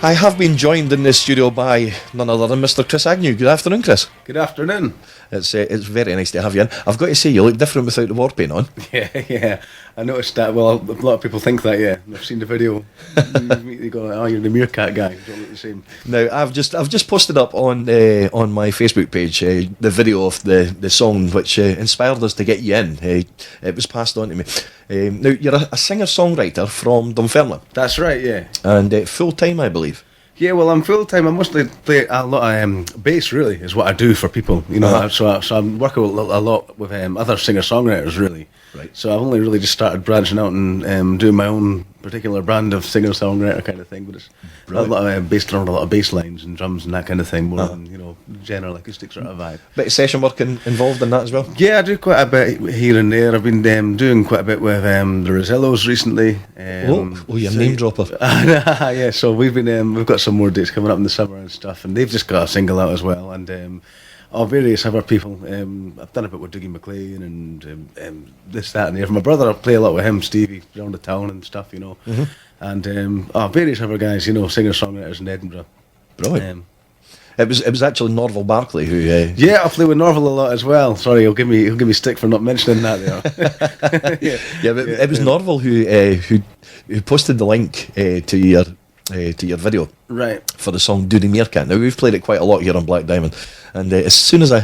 I have been joined in this studio by none other than Mr. Chris Agnew. Good afternoon, Chris. Good afternoon. It's very nice to have you in. I've got to say, you look different without the war paint on. Yeah. I noticed that. Well, a lot of people think that. Yeah, I've seen the video. You go, "Oh, you're the meerkat guy. You don't look the same." Now, I've just posted up on my Facebook page the video of the song which inspired us to get you in. It was passed on to me. Now, you're a singer-songwriter from Dunfermline. That's right. Yeah. And full time, I believe. Yeah, well, I'm full time. I mostly play a lot of bass. Really, is what I do for people. You know, so I'm working a lot with other singer songwriters. Really, right. So I've only really just started branching out and doing my own particular brand of singer songwriter kind of thing. But it's a lot of based around a lot of bass lines and drums and that kind of thing, more than general acoustic sort of vibe. Bit of session work involved in that as well. Yeah, I do quite a bit here and there. I've been doing quite a bit with the Rosellos recently. You're a name dropper. Yeah, so we've got some more dates coming up in the summer and stuff, and they've just got a single out as well, and various other people. I've done a bit with Dougie McLean and this, that, and the other. My brother, I play a lot with him, Stevie, around the town and stuff, and various other guys, singer-songwriters in Edinburgh. Brilliant. It was actually Norval Barclay who. Yeah, I play with Norval a lot as well. Sorry, he'll give me stick for not mentioning that there. yeah, but it was Norval who posted the link to your video, right, for the song "Do the Meerkat." Now, we've played it quite a lot here on Black Diamond, and as soon as I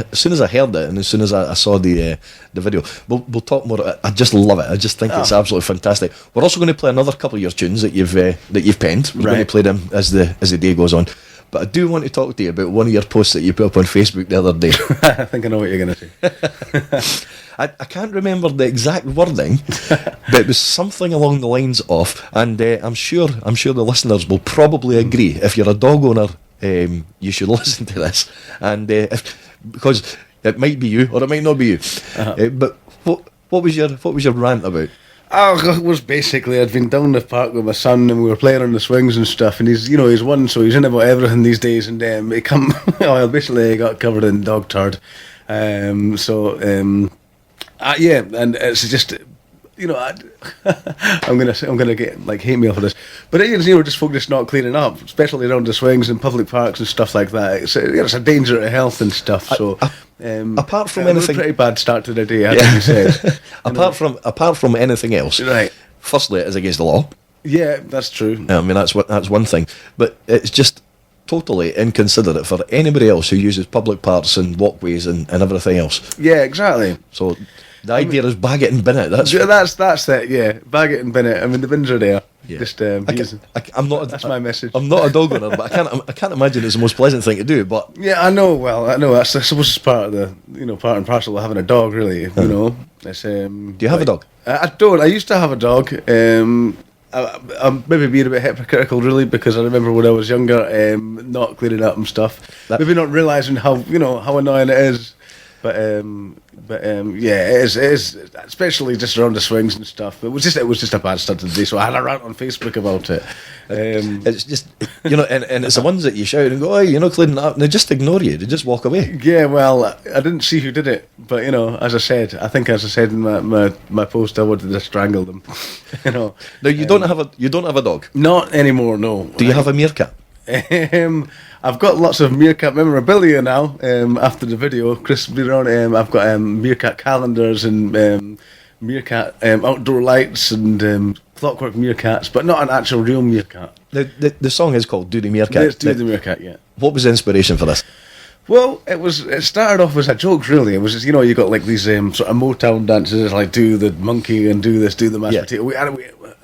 heard it, and as soon as I saw the video, we'll talk more. I just love it. I just think it's absolutely fantastic. We're also going to play another couple of your tunes that you've penned. We're going to play them as the day goes on. But I do want to talk to you about one of your posts that you put up on Facebook the other day. I think I know what you're going to say. I can't remember the exact wording, but it was something along the lines of, and I'm sure the listeners will probably agree. If you're a dog owner, you should listen to this, and because it might be you or it might not be you. But what was your rant about? Oh, it was basically, I'd been down the park with my son and we were playing on the swings and stuff, and he's one, so he's in about everything these days, and basically got covered in dog turd. And it's just, I'm gonna get hate mail for this, but just folk just not cleaning up, especially around the swings and public parks and stuff like that. It's a danger to health and stuff. So apart from anything, it was a pretty bad start to the day, I think you said. apart from anything else, right? Firstly, it is against the law. Yeah, that's true. I mean, that's one thing, but it's just totally inconsiderate for anybody else who uses public parks and walkways and everything else. Yeah, exactly. So the idea is bag it and bin it. That's it. Yeah, bag it and bin it. I mean, the bins are there. Yeah. Just that's my message. I'm not a dog owner, but I can't imagine it's the most pleasant thing to do. But yeah, I know. Well, I know. I suppose it's part of the part and parcel of having a dog. Really, It's, do you have a dog? I don't. I used to have a dog. I'm maybe being a bit hypocritical, really, because I remember when I was younger, not cleaning up and stuff. Maybe not realising how annoying it is. But yeah, it is, especially just around the swings and stuff. It was just a bad start to the day, so I had a rant on Facebook about it. It's just, and it's the ones that you shout and go, "Oh, you're not cleaning up," and they just ignore you. They just walk away. Yeah, well, I didn't see who did it, but as I said in my post, I wanted to strangle them. Now you don't have a dog. Not anymore. No. Do you have a meerkat? I've got lots of meerkat memorabilia now. After the video, Chris been around. I've got meerkat calendars and meerkat outdoor lights and clockwork meerkats, but not an actual real meerkat. The song is called "Do the Meerkat." Let's do the meerkat. Yeah. What was the inspiration for this? Well, it started off as a joke, really. It was just, you got like these sort of Motown dances, like do the monkey and do this, do the mashed potato.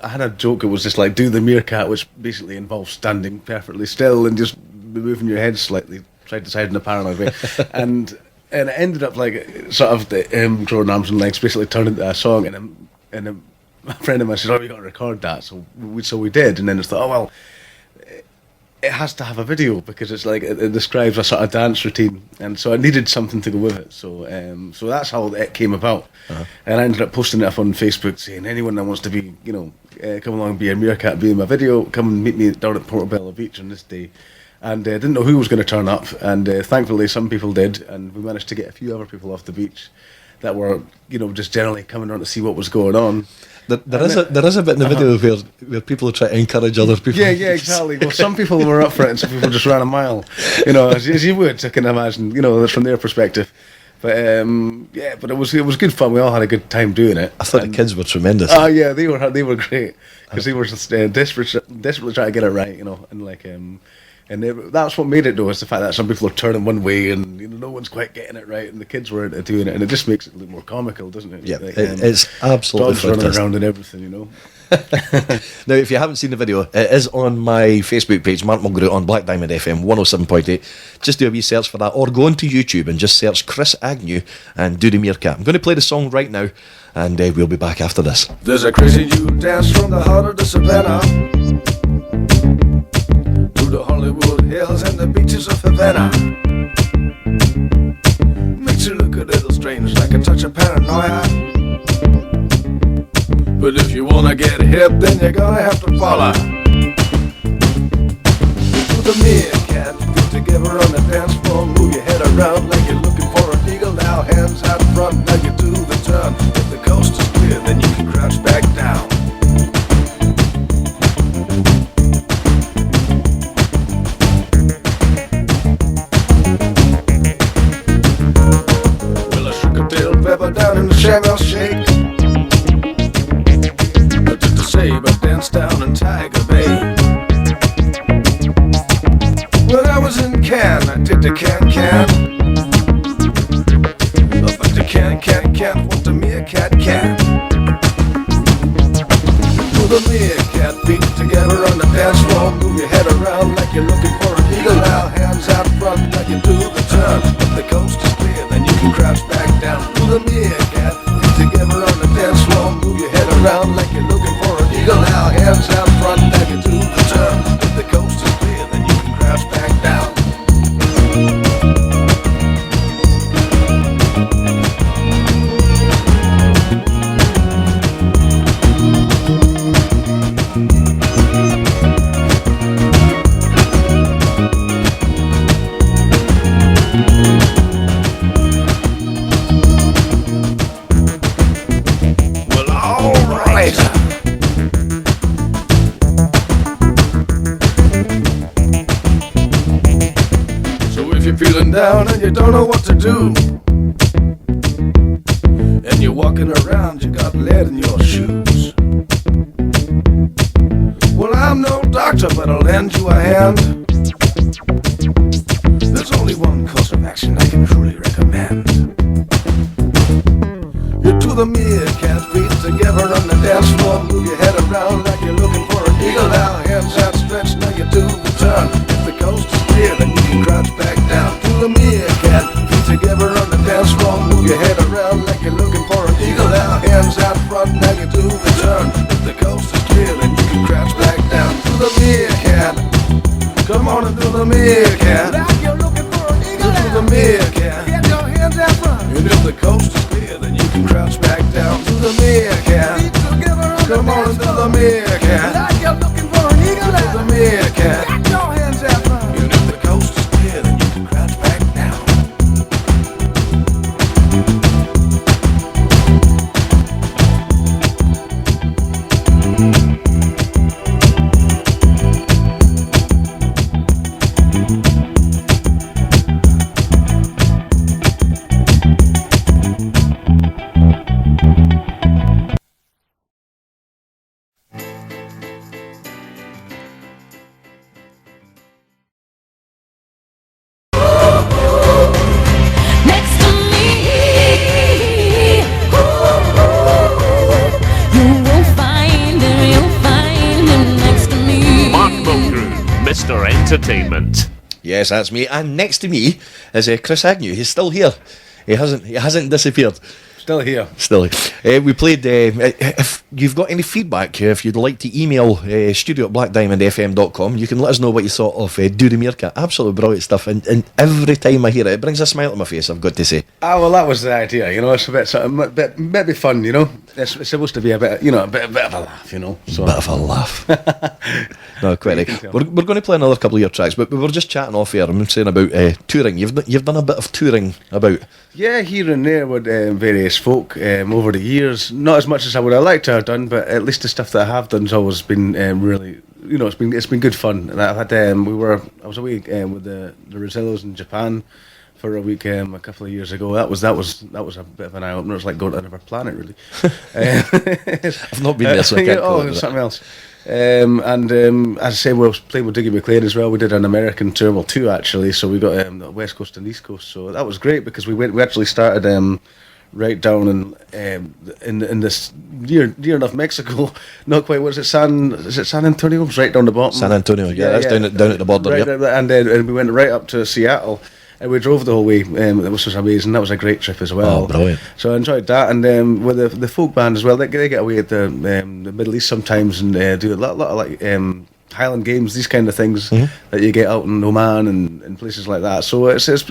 I had a joke. It was just like do the meerkat, which basically involves standing perfectly still and just moving your head slightly side to side in a paranoid way, and it ended up like sort of growing arms and legs, basically turned into a song. And a friend of mine said, "Oh, we got to record that." So we did, and then it's thought, "Oh well, it has to have a video because it's like it describes a sort of dance routine, and so I needed something to go with it. So that's how it came about. And I ended up posting it up on Facebook saying anyone that wants to be, come along and be a meerkat, be in my video, come and meet me down at Portobello Beach on this day. And didn't know who was going to turn up, and thankfully some people did, and we managed to get a few other people off the beach. that were, just generally coming around to see what was going on. There is a bit in the video where people are trying to encourage other people. Yeah, exactly. Well, some people were up for it and some people just ran a mile, as you would, I can imagine, that's from their perspective. But but it was good fun. We all had a good time doing it. I thought the kids were tremendous. Oh yeah, they were great because they were just desperately trying to get it right, and like that's what made it though, is the fact that some people are turning one way and no one's quite getting it right, and the kids were doing it, and it just makes it look more comical, doesn't it? Yeah, it's absolutely dogs fantastic. running around and everything, Now, if you haven't seen the video, it is on my Facebook page, Mark Mulgrew, on Black Diamond FM 107.8. Just do a wee search for that, or go onto YouTube and just search Chris Agnew and do the meerkat. I'm going to play the song right now, and we'll be back after this. There's a crazy new dance from the heart of the savannah, through the Hollywood hills and the beaches of Havana. Makes you look a little strange, like a touch of paranoia. But if you wanna get hip, then you're gonna have to follow to the meerkat. Get together on the dance floor, move your head around like you're looking for an eagle. Now hands out front, now you do the turn. If the coast is clear, then you can crouch back down. Well, I shook a tail pepper down in the Shamrock Shake. But danced down in Tiger Bay. When I was in Cannes, I did the can. But the can, what the meerkat can. Do the meerkat beat together on the dance floor. Move your head around like you're looking for an eagle. Now hands out front like you do the turn. If the coast is clear, then you can crouch back down. Do the meerkat beat together on the dance floor. Move your head around like you're looking for an eagle. Now hands out front, now you do the turn. If the coast is clear, then you can crouch back down. Well, all right. Feeling down and you don't know what to do, and you're walking around, you got lead in your shoes. Well, I'm no doctor, but I'll lend you a hand. There's only one course of action I can truly recommend. You do the meerkat feet together on the dance floor. Move your head around like you're looking for an eagle. Now hands outstretched, now you do the turn. If the coast is clear, then you can crouch back down. Do the meerkat feet together on the dance floor. Move your head around like you're looking for an eagle. Now hands out front, now you do the turn. If the coast is clear, then you can crouch back down. Do the meerkat. Come on and do the meerkat. Like you're looking for an eagle. Do the meerkat. Get your hands out front. And if the coast is clear, then you can crouch back down. Do the meerkat. Feet together on Come the on and dance do floor. the meerkat. Like you're looking for an eagle. Do the meerkat. Get your hands out front. And if the coast is clear, then you can crouch back down. Next to me, you will find him next to me. Mark Mulgrew, Mr. Entertainment. Yes, that's me. And next to me is Chris Agnew. He's still here. He hasn't disappeared. Still here. Still, we played. If you've got any feedback, if you'd like to email studio@blackdiamondfm.com, you can let us know what you thought of Do the Meerkat. Absolutely brilliant stuff, and every time I hear it, it brings a smile to my face, I've got to say. Well, that was the idea, it's a bit maybe fun, It's supposed to be a bit, a bit of a laugh, So Bit of a laugh. No, quite right. We're going to play another couple of your tracks, but we were just chatting off here. I'm saying about touring. You've done a bit of touring about. Yeah, here and there with various folk over the years. Not as much as I would have liked to have done, but at least the stuff that I have done has always been really, it's been good fun. And I had I was away with the Rosillos in Japan for a week a couple of years ago. That was a bit of an eye opener. It's like going to another planet, really. I've not been there, so I can't call it. Something else. As I say, we were playing with Diggy McLean as well. We did an American tour, well, 2 actually. So we got the West Coast and East Coast. So that was great because we actually started right down in this near enough Mexico. Not quite. Is it San Antonio? It's right down the bottom. San Antonio, yeah, that's down at the border. Right, yep. and we went right up to Seattle. And we drove the whole way, which was amazing. That was a great trip as well. Oh, brilliant. So I enjoyed that. And with the folk band as well, they get away at the Middle East sometimes and do a lot of like Highland games, these kind of things that you get out in Oman and places like that. So it's there's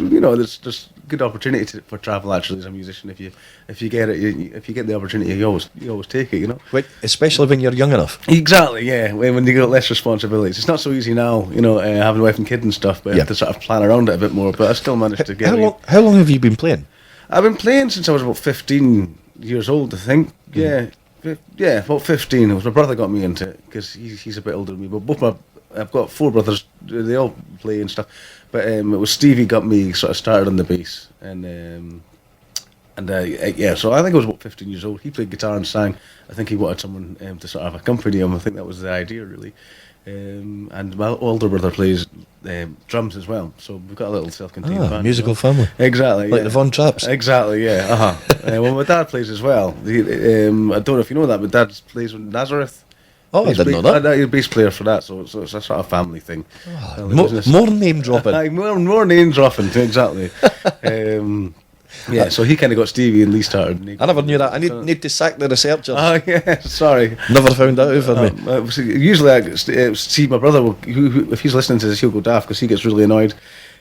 good opportunity for travel actually as a musician. If you get it, if you get the opportunity, you always take it. Wait, especially when you're young enough. Exactly, yeah. When you got less responsibilities, it's not so easy now. Having a wife and kid and stuff, but you have to sort of plan around it a bit more. But I still managed to get. How long have you been playing? I've been playing since I was about 15 years old, I think. Yeah, about 15. It was my brother got me into it because he's a bit older than me. But I've got 4 brothers. They all play and stuff. But it was Stevie got me sort of started on the bass, and so I think I was about 15 years old. He played guitar and sang. I think he wanted someone to sort of accompany him. I think that was the idea, really. And my older brother plays drums as well, so we've got a little self-contained band. Musical family. Exactly, like the Von Trapps. Exactly, yeah. Well, my dad plays as well. I don't know if you know that, but Dad plays with Nazareth. Oh, I didn't know that. He's a bass player for that, so it's a sort of family thing. More name dropping. more name dropping, exactly. Yeah, so he kind of got Stevie and Lee started. I never knew that. I need to sack the researchers. Oh, yeah, sorry. Never found out for me. Usually I see my brother, who, if he's listening to this, he'll go daft because he gets really annoyed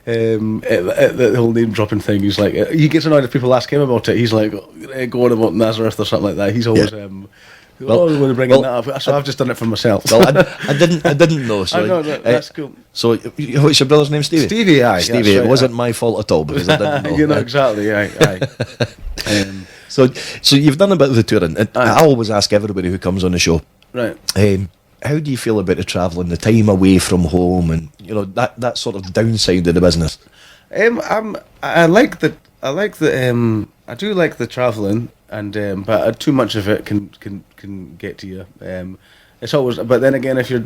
at the whole name dropping thing. He's like, he gets annoyed if people ask him about it. He's like, go on about Nazareth or something like that. He's always... we're bringing that up. So I've just done it for myself. Well, I didn't know. So I know, that's cool. So what's your brother's name? Stevie. Stevie, aye. Stevie. Right, it wasn't my fault at all because I didn't know. Exactly. Aye. So you've done a bit of the touring. I always ask everybody who comes on the show. Right. How do you feel about the travelling, the time away from home, and that sort of downside of the business? I do like the travelling, and but too much of it can get to you. It's always, but then again, if you're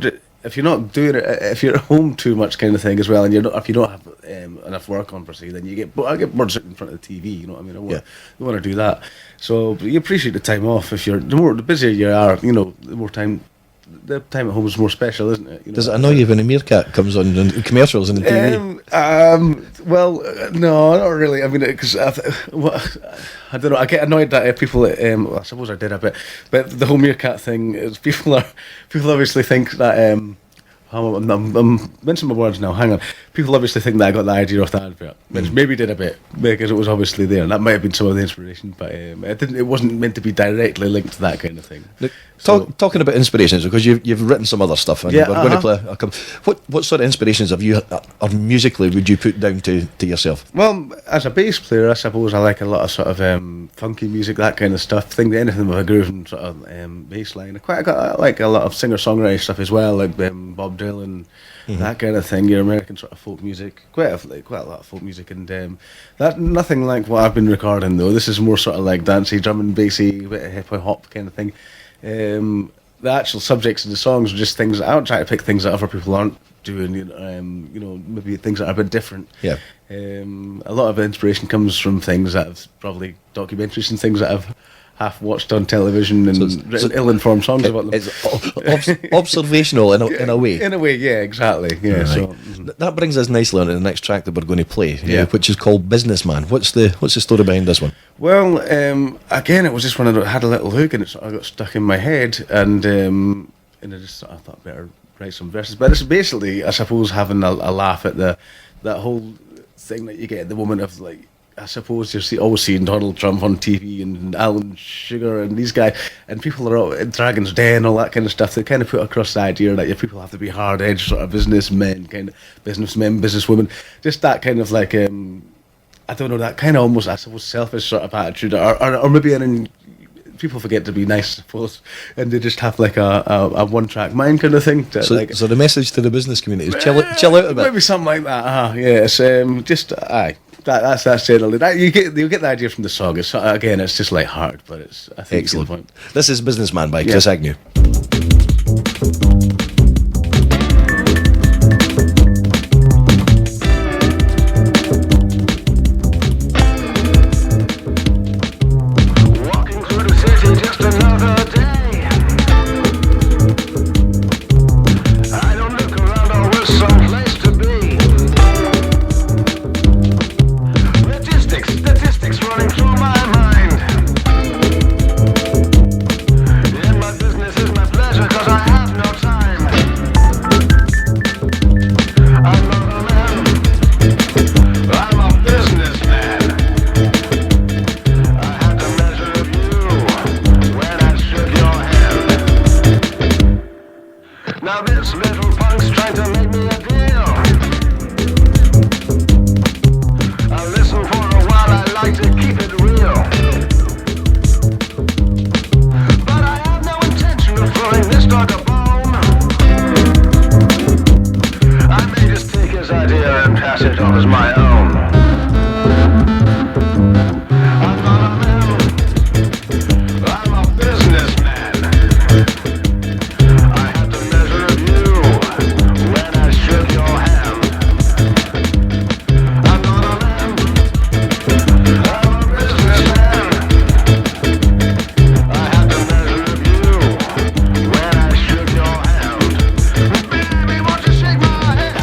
not doing it, if you're at home too much, kind of thing as well, and if you don't have enough work on per se, then I get bored sitting in front of the TV. You know what I mean? I want to do that. So you appreciate the time off. The busier you are, the more time. The time at home is more special, isn't it? Does it annoy you when a meerkat comes on in commercials and the TV? Well, no, not really. I mean, because I don't know. I get annoyed that people. I suppose I did a bit, but the whole meerkat thing is people obviously think that. I'm mincing my words now. Hang on. People obviously think that I got the idea off the advert, which maybe did a bit because it was obviously there. That might have been some of the inspiration, but it wasn't meant to be directly linked to that kind of thing. Look, talking about inspirations, because you've written some other stuff, and we're going to play a couple. What sort of inspirations have you, or musically, would you put down to yourself? Well, as a bass player, I suppose I like a lot of sort of funky music, that kind of stuff. Anything with a groove and sort of bass line. I like a lot of singer-songwriter stuff as well, like Bob Dylan, that kind of thing. Your American sort of folk music, quite a lot of folk music, and that nothing like what I've been recording though. This is more sort of like dancey, drum and bassy, bit of hip hop kind of thing. The actual subjects of the songs are just things that I don't try to pick things that other people aren't doing. Maybe things that are a bit different. Yeah. A lot of inspiration comes from things that have probably documentaries and things that I've half watched on television and written ill-informed songs about them. It's observational in a way. In a way, yeah, exactly. Yeah. Right. So that brings us nicely on to the next track that we're going to play, which is called "Businessman." What's the story behind this one? Well, again, it was just one that had a little hook and it sort of got stuck in my head, and I just sort of thought better write some verses. But it's basically, I suppose, having a laugh at that whole thing that you get at the moment of like I suppose you're always seeing Donald Trump on TV and Alan Sugar and these guys, and people are all in Dragon's Den, all that kind of stuff. They kind of put across the idea that your people have to be hard-edged sort of businessmen, businesswomen, just that kind of like, I don't know, that kind of almost, I suppose, selfish sort of attitude, or maybe people forget to be nice, I suppose, and they just have like a one-track mind kind of thing. So the message to the business community is chill out a bit. Maybe something like that. Yeah, it's just aye. That's generally that. You'll get the idea from the song. It's again, it's just light-hearted, but it's I think Excellent. It's the point. This is Businessman by Chris Agnew. Walking through the city, just another day. I don't look around or wish some place to be. Statistics running through my mind. And my business is my pleasure, 'cause I have no time. I'm not a man, I'm a businessman. I had the measure of you when I shook your hand. Now this little punk's trying to make me a deal. I listen for a while, I like to keep it real. But I have no intention of throwing this dog a bone. I may just take his idea and pass it on as my own. I'm not a man, I'm a businessman. I had the measure of you when I shook your hand. I'm not a man, I'm a businessman. I had the measure of you when I shook your hand. Baby, won't you shake my hand?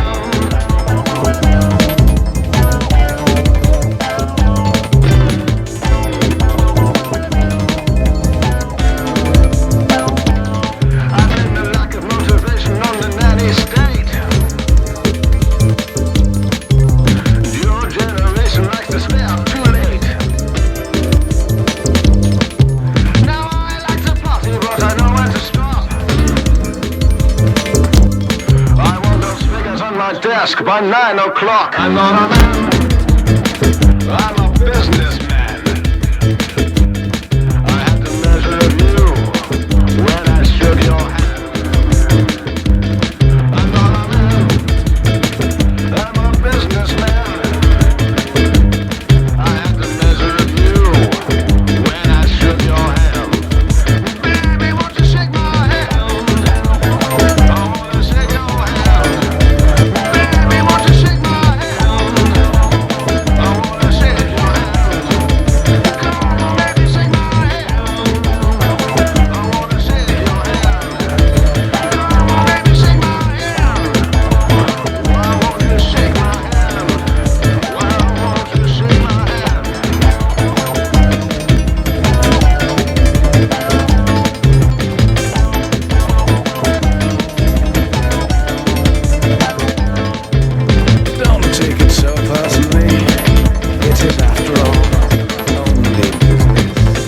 I blame the lack of motivation on the nanny state. Your generation likes to stay out too late. Now I like to party, but I know when to stop. I want those figures on my desk by 9 o'clock. I'm not a man, I'm a businessman. I had the measure of you when I shook your hand. I'm not a man, I'm a businessman. I had the measure of you when I shook your hand. Baby, won't you shake my hand? I wanna shake your hand. Baby, won't you shake my hand? I wanna shake your hand. Come on, baby, shake my hand. I wanna shake your hand. Come on, baby, shake my hand. Why won't you shake my hand? Why won't you shake my hand? Don't take it so personally. It is after all only business.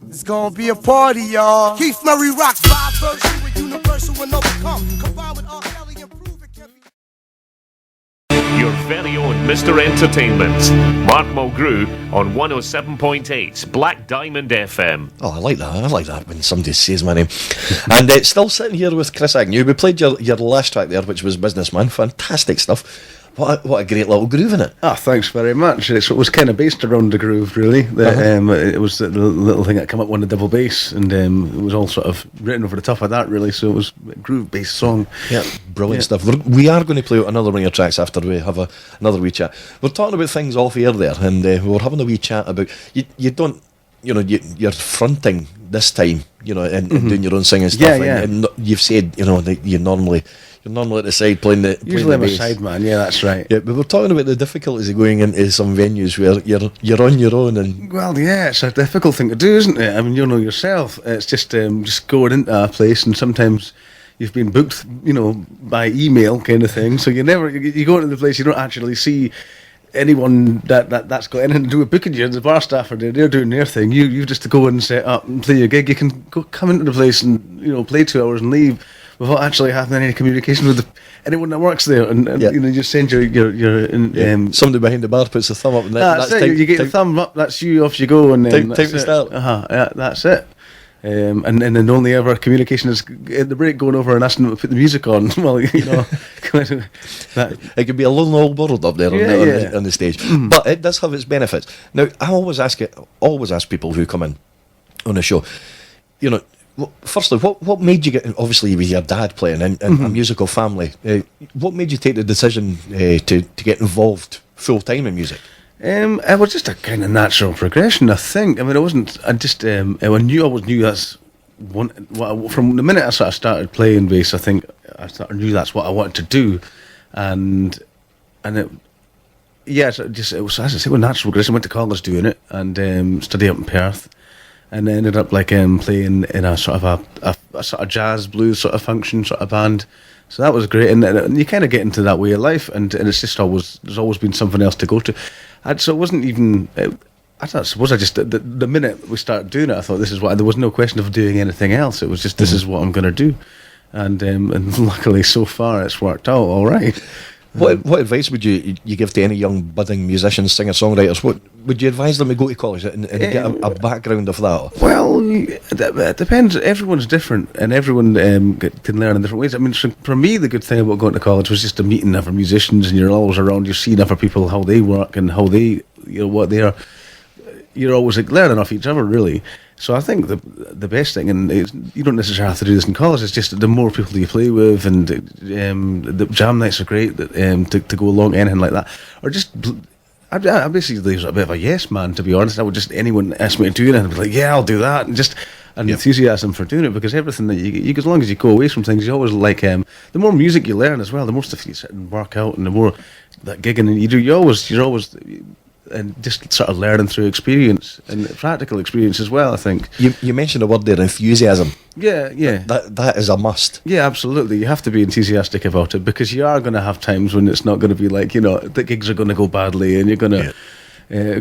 It's gonna be a party, y'all. Keith Murray rocks vibe virtue with universal and overcome. Combined with R. Kelly and prove it can be. Your very own Mr. Entertainment. Mark Mulgrew on 107.8 Black Diamond FM. Oh, I like that. I like that when somebody says my name. And still sitting here with Chris Agnew. We played your last track there, which was Businessman. Fantastic stuff. What a great little groove in it. Oh, thanks very much. It was kind of based around the groove, really. It was the little thing that came up on the double bass, and it was all sort of written over the top of that, really. So it was a groove-based song. Yeah, brilliant stuff. We are going to play out another one of your tracks after we have another wee chat. We're talking about things off air there, and we were having a wee chat about you don't. You're fronting this time. and doing your own singing stuff. Yeah. And you've said, that you're normally at the side playing the Usually I'm a bass. side man. Yeah, that's right. Yeah, but we're talking about the difficulties of going into some venues where you're on your own and Well, yeah, it's a difficult thing to do, isn't it? I mean, you know yourself. It's just going into a place, and sometimes you've been booked, by email kind of thing. So you go into the place, you don't actually see anyone that's got anything to do with booking you. The bar staff are there; they're doing their thing. You just to go and set up and play your gig. You can come into the place and play 2 hours and leave without actually having any communication with anyone that works there. And you just send your somebody behind the bar puts a thumb up, and that's it. You get the thumb up. That's you. Off you go. And time that's to it. start. Yeah, that's it. And then only ever communication is at the break going over and asking them to put the music on. Well, it could be a lonely old world up there on the stage, but it does have its benefits. Now, I always ask people who come in on the show, firstly, what made you get? Obviously, with your dad playing in a musical family, what made you take the decision to get involved full time in music? It was just a kind of natural progression, I think. I mean, it wasn't. I just I always knew that's one. From the minute I sort of started playing bass, I think I sort of knew that's what I wanted to do, and it. Yeah, so it was, as I say, a natural progression. I went to college doing it and studied up in Perth, and then ended up playing in a sort of a sort of jazz blues sort of function sort of band. So that was great, and you kind of get into that way of life, and it's just there's always been something else to go to. So it wasn't even. I suppose I just the minute we started doing it, I thought this is what. There was no question of doing anything else. It was just this is what I'm going to do, and luckily so far it's worked out all right. What advice would you give to any young budding musicians, singers, songwriters? What would you advise them to go to college and get a background of that? Well, it depends. Everyone's different, and everyone can learn in different ways. I mean, for me, the good thing about going to college was just to meeting other musicians, and you're always around. You're seeing other people, how they work, and how they, what they are. You're always learning off each other, really. So I think the best thing, and you don't necessarily have to do this in college, it's just the more people you play with, and the jam nights are great to go along, anything like that. Or just, I basically was a bit of a yes man, to be honest. I would just, anyone ask me to do it, and I'd be like, yeah, I'll do that, and just an enthusiasm for doing it, because everything that you as long as you go away from things, you always the more music you learn as well, the more stuff you sit and work out, and the more that gigging you do, you're always and just sort of learning through experience and practical experience as well, I think. You mentioned a word there, enthusiasm. Yeah. That is a must. Yeah, absolutely. You have to be enthusiastic about it, because you are going to have times when it's not going to be the gigs are going to go badly, and you're going to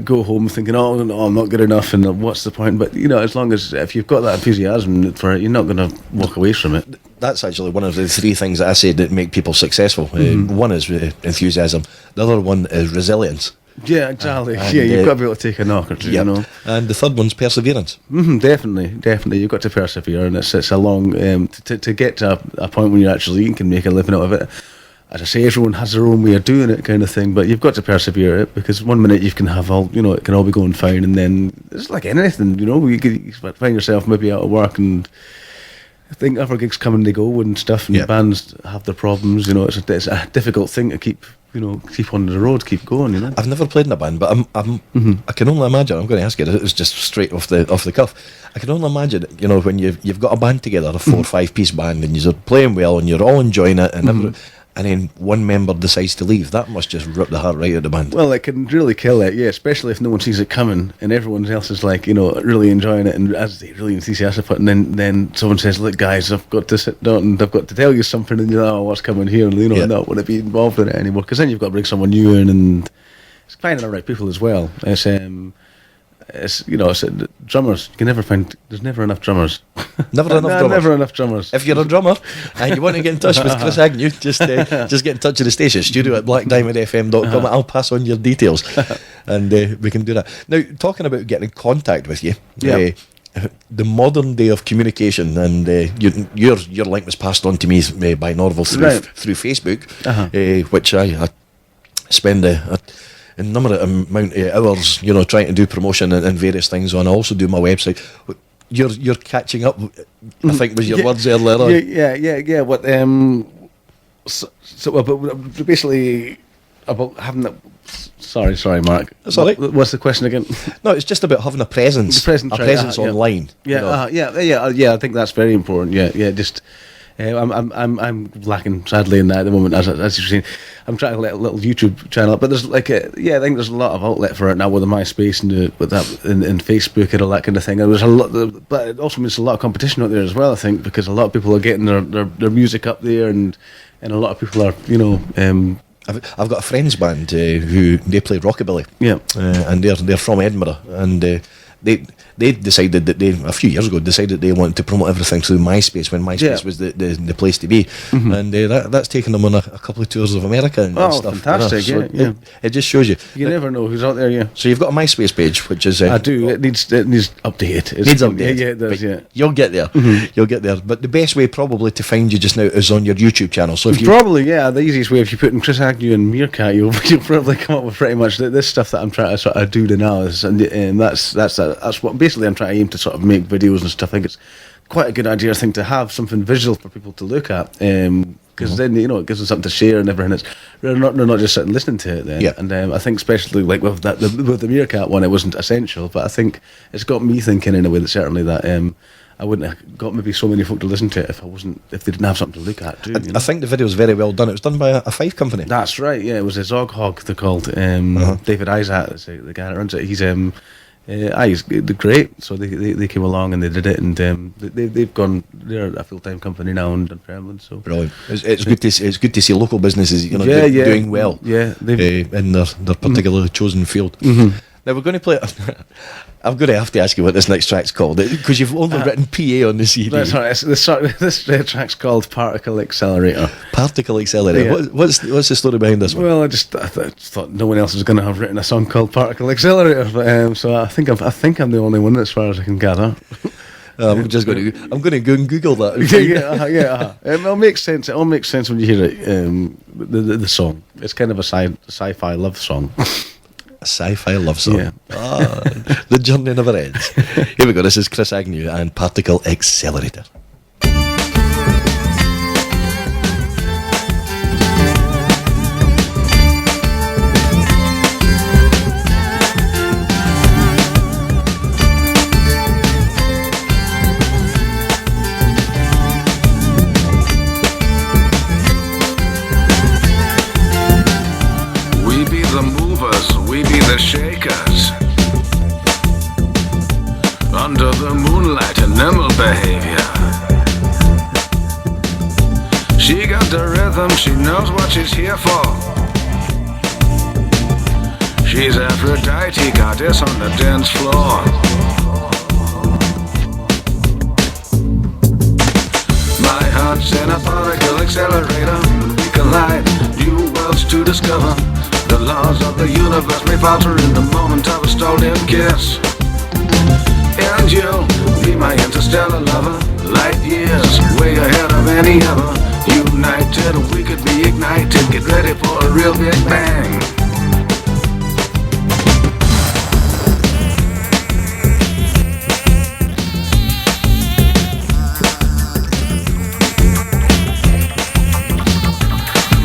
go home thinking, oh, no, I'm not good enough, and what's the point? But, as long as, if you've got that enthusiasm for it, you're not going to walk away from it. That's actually one of the three things that I said that make people successful. One is enthusiasm. The other one is resilience. Yeah, exactly. You've got to be able to take a knock or two, And the third one's perseverance. Definitely. You've got to persevere, and it's a long to get to a point when you can make a living out of it. As I say, everyone has their own way of doing it, kind of thing. But you've got to persevere it, because one minute you can have all, it can all be going fine, and then it's like anything, you could find yourself maybe out of work, and I think other gigs come and they go and stuff, and bands have their problems. It's a difficult thing to keep on the road, keep going. I've never played in a band, but I can only imagine. I'm going to ask you. It was just straight off the cuff. I can only imagine, when you've got a band together, a 4 or 5 piece band, and you're playing well, and you're all enjoying it, and then one member decides to leave. That must just rip the heart right out of the band. Well, it can really kill it, especially if no one sees it coming, and everyone else is really enjoying it, and as they really enthusiastic about it, and then someone says, look guys, I've got to sit down and I've got to tell you something, and what's coming here, and not want to be involved in it anymore, because then you've got to bring someone new in, and it's finding the right people as well. It's drummers. You can never find. There's never enough drummers. Never enough drummers. If you're a drummer and you want to get in touch with Chris Agnew, just get in touch with the station, studio at blackdiamondfm.com. I'll pass on your details, and we can do that. Now, talking about getting in contact with you, the modern day of communication, and your link was passed on to me by Norval through Facebook, which I spend a number of amount of hours, trying to do promotion and various things on. I also do my website. You're catching up, I think was your words earlier on. Yeah. What? But basically, about having that. Sorry, Mark. That's all right. What's the question again? No, it's just about having a presence. The presence, a right, presence yeah. online. Yeah, you know. yeah. I think that's very important. Yeah. Just, I'm lacking sadly in that at the moment. As you're saying, I'm trying to let a little YouTube channel up, but there's like I think there's a lot of outlet for it now with the MySpace and with that and Facebook and all that kind of thing. And there's a lot, but it also means a lot of competition out there as well. I think because a lot of people are getting their music up there, and a lot of people are I've got a friends band who they play rockabilly. Yeah. And they're from Edinburgh, and they decided that a few years ago decided they wanted to promote everything through MySpace when MySpace was the place to be, and that's taken them on a couple of tours of America and stuff. Fantastic! You know? So it just shows you. You never know who's out there. Yeah. So you've got a MySpace page, which is I do. It needs update. Needs update. Yeah, it does. But Yeah. you'll get there. You'll get there. But the best way probably to find you just now is on your YouTube channel. So if you Probably, yeah. The easiest way, if you put in Chris Agnew and Meerkat, you'll probably come up with pretty much this stuff that I'm trying to sort of do now. And that's what basically I'm trying to aim to sort of make videos and stuff. I think it's quite a good idea, I think, to have something visual for people to look at. Because then it gives them something to share and everything. They're not just sitting listening to it then. Yeah. And I think especially like with the Meerkat one, it wasn't essential, but I think it's got me thinking in a way that certainly that I wouldn't have got maybe so many folk to listen to it if they didn't have something to look at. I think the video's very well done. It was done by a Fife company. That's right. Yeah, it was a Zog Hog. They're called David Isaac. Is the guy that runs it. He's they're great. So they came along and they did it, and they've gone. They're a full-time company now in Dunfermline. So Brilliant. It's good to see local businesses doing well. Yeah, in their particularly chosen field. Now we're going to play. I'm going to have to ask you what this next track's called because you've only written PA on the CD. That's right. This track's called Particle Accelerator. Particle Accelerator. Yeah. What's the story behind this one? Well, I thought no one else was going to have written a song called Particle Accelerator, but so I think I'm the only one as far as I can gather. I'm going to go and Google that. It all makes sense. It all makes sense when you hear it. The song. It's kind of a sci-fi love song. A sci-fi love song. Yeah. The journey never ends. Here we go. This is Chris Agnew and Particle Accelerator. We be the movers, we be the shakers. Under the moonlight, animal behavior. She got the rhythm, she knows what she's here for. She's Aphrodite, goddess on the dance floor. My heart's in a particle accelerator. We collide, new worlds to discover. The laws of the universe may falter in the moment of a stolen kiss. And you'll be my interstellar lover. Light years, way ahead of any other. United, we could be ignited. Get ready for a real big bang.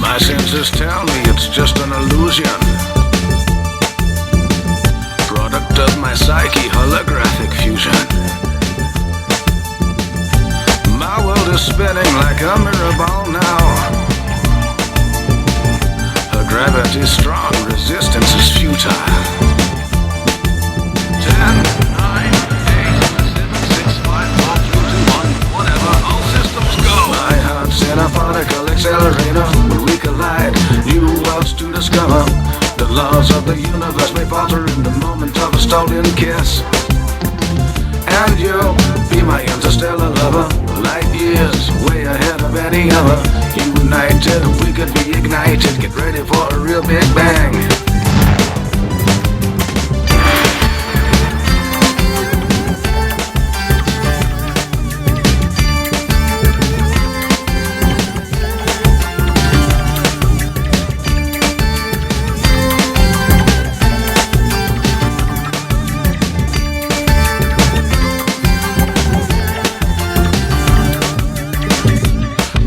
My senses tell me it's just an illusion. Product of my psyche, holographic fusion. My world is spinning like a mirror ball now. Her gravity's strong, resistance is futile. 10, 9, 8, 7, 6, 5, 4, 3, 2, 1, whatever, all systems go. My heart's in a particle accelerator. When we collide, new worlds to discover. The laws of the universe may falter in the moment of a stolen kiss. And you'll be my interstellar lover. Light years, way ahead of any other. United, we could be ignited. Get ready for a real big bang.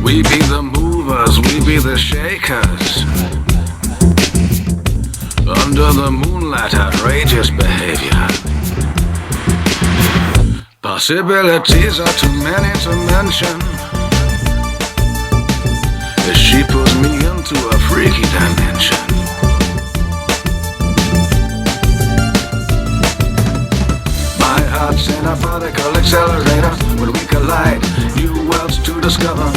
We be the movers, we be the shakers. under the moonlight, outrageous behavior. Possibilities are too many to mention. She pulls me into a freaky dimension. My heart's in a particle accelerator. When we collide, new worlds to discover.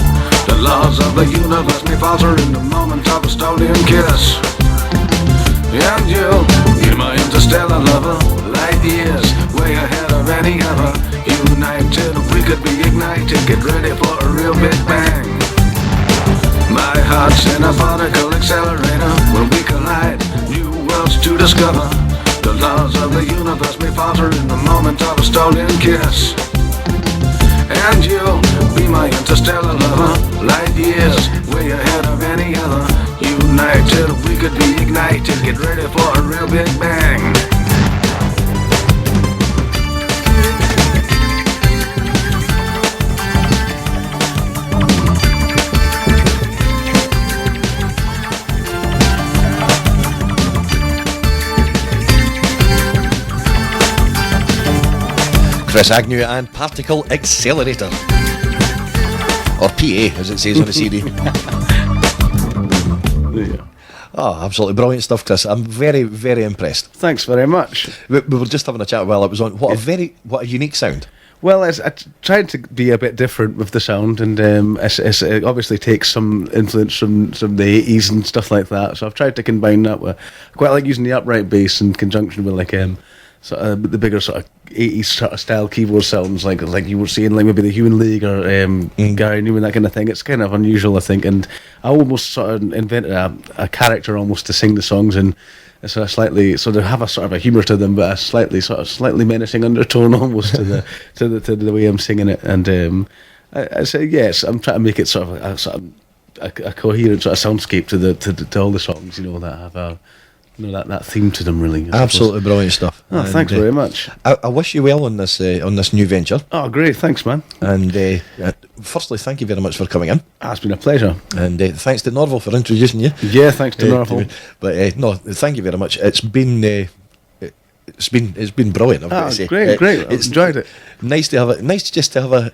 The laws of the universe may falter in the moment of a stolen kiss. And you're my interstellar lover. Light years, way ahead of any other. United, we could be ignited. Get ready for a real big bang. My heart's in a particle accelerator. When we collide, new worlds to discover. The laws of the universe may falter in the moment of a stolen kiss. And you'll be my interstellar lover. Light years, way ahead of any other. United, we could be ignited. Get ready for a real big bang. Chris Agnew and Particle Accelerator. Or PA, as it says on the CD. Yeah. Oh, absolutely brilliant stuff, Chris. I'm very, very impressed. Thanks very much. We were just having a chat while it was on. What a unique sound. Well, I tried to be a bit different with the sound, and it obviously takes some influence from the 80s and stuff like that. So I've tried to combine that with. I quite like using the upright bass in conjunction with sort of the bigger sort of 80s sort of style keyboard sounds, like you were saying, like maybe the Human League or Gary Newman, that kind of thing. It's kind of unusual, I think, and I almost sort of invented a character almost to sing the songs in. So slightly, so they have a sort of a humour to them, but a slightly menacing undertone almost to the way I'm singing it. And I say yes, I'm trying to make it sort of a coherent sort of soundscape to all the songs, you know, that have that theme to them, really. Absolutely brilliant stuff. Oh, And, thanks very much. I wish you well on this new venture. Oh, great, thanks, man. And firstly, thank you very much for coming in. It's been a pleasure. And thanks to Norval for introducing you. Yeah, thanks to Norval. But no, thank you very much. It's been brilliant. I've got to say, Great. I've enjoyed it. Nice just to have a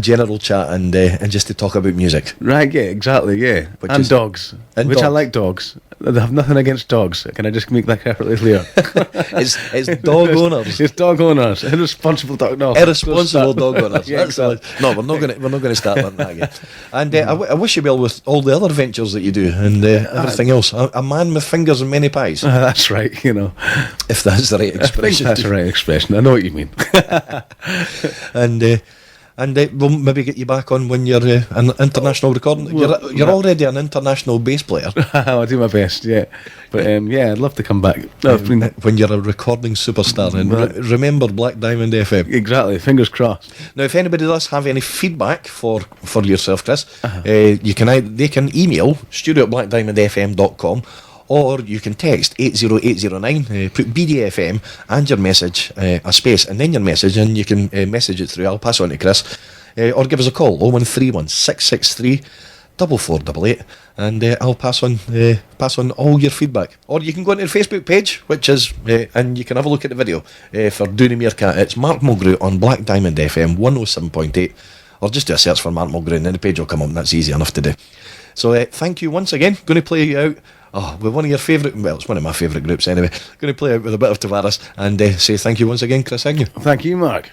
general chat and just to talk about music. Right, yeah, exactly, yeah. And dogs, and which I dogs. like dogs. I have nothing against dogs. Can I just make that perfectly clear? It's dog owners. It's dog owners. Irresponsible dog. No, Irresponsible dog owners. Yeah, That's no, we're not going to start on that again. And I wish you well with all the other ventures that you do and everything else. A man with fingers and many pies. That's right. You know, if that's the right I think expression. that's the right expression. I know what you mean. And we'll maybe get you back on when you're an international recording. You're already an international bass player. I'll do my best, yeah. But yeah, I'd love to come back. When you're a recording superstar. And remember Black Diamond FM. Exactly, fingers crossed. Now, if anybody does have any feedback for yourself, Chris, they can email studio@blackdiamondfm.com, or you can text 80809, put BDFM and your message, a space, and then your message, and you can message it through. I'll pass on to Chris, or give us a call 0131 663 4488, and I'll pass on all your feedback. Or you can go into the Facebook page, which is and you can have a look at the video for Dooney Meerkat. It's Mark Mulgrew on Black Diamond FM 107.8, or just do a search for Mark Mulgrew and then the page will come up, and that's easy enough to do. So thank you once again. Going to play you out with one of your favourite, well, it's one of my favourite groups anyway. Going to play out with a bit of Tavares and say thank you once again, Chris Agnew. Thank you, Mark.